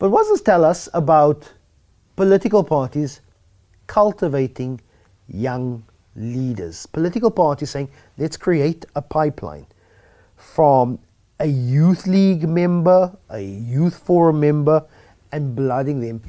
But what does this tell us about political parties cultivating young leaders? Political parties saying, let's create a pipeline from a youth league member, a youth forum member, and blooding them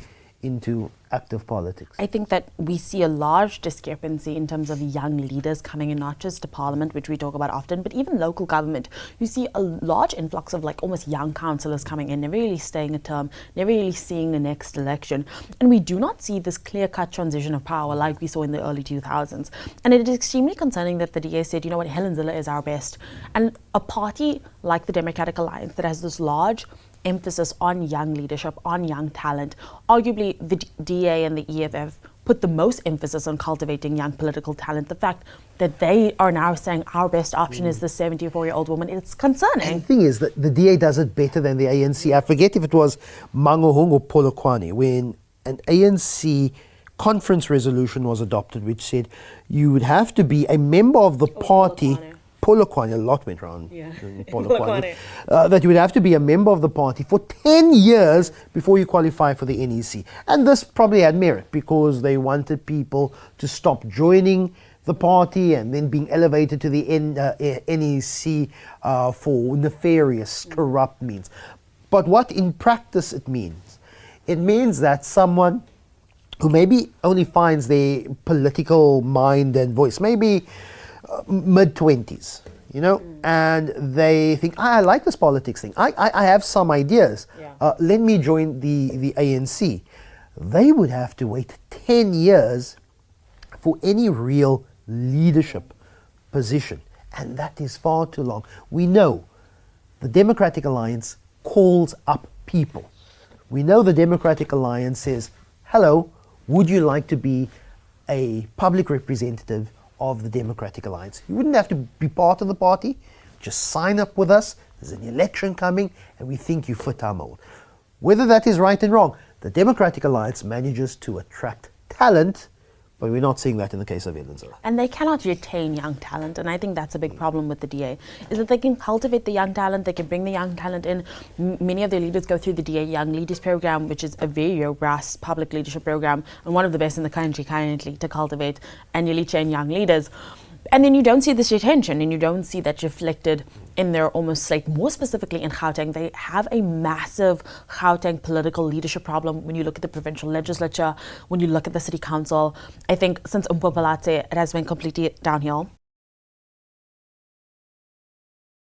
into active politics. I think that we see a large discrepancy in terms of young leaders coming in, not just to parliament, which we talk about often, but even local government. You see a large influx of like almost young councillors coming in, never really staying a term, never really seeing the next election. And we do not see this clear-cut transition of power like we saw in the early 2000s. And it is extremely concerning that the DA said, you know what, Helen Zille is our best. And a party like the Democratic Alliance that has this large emphasis on young leadership, on young talent. Arguably, the DA and the EFF put the most emphasis on cultivating young political talent. The fact that they are now saying our best option is the 74-year-old woman, it's concerning. And the thing is that the DA does it better than the ANC. I forget if it was Mangohung or Polokwane when an ANC conference resolution was adopted which said you would have to be a member of the party. Polokwane, a lot went around in Polokwane. That you would have to be a member of the party for 10 years before you qualify for the NEC. And this probably had merit because they wanted people to stop joining the party and then being elevated to the NEC for nefarious, corrupt means. But what in practice it means that someone who maybe only finds their political mind and voice, maybe mid-20s, and they think, I like this politics thing. I have some ideas. Let me join the ANC. They would have to wait 10 years for any real leadership position. And that is far too long. We know the Democratic Alliance calls up people. We know the Democratic Alliance says, hello, would you like to be a public representative of the Democratic Alliance? You wouldn't have to be part of the party. Just sign up with us. There's an election coming and we think you fit our mold. Whether that is right and wrong, the Democratic Alliance manages to attract talent, but we're not seeing that in the case of Helen Zille. And they cannot retain young talent, and I think that's a big problem with the DA, is that they can cultivate the young talent, they can bring the young talent in. Many of their leaders go through the DA Young Leaders Program, which is a very robust public leadership program, and one of the best in the country currently to cultivate and newly train young leaders. And then you don't see this retention, and you don't see that reflected in their almost like more specifically in Gauteng. They have a massive Gauteng political leadership problem when you look at the provincial legislature, when you look at the city council. I think since Umpopalatse, it has been completely downhill.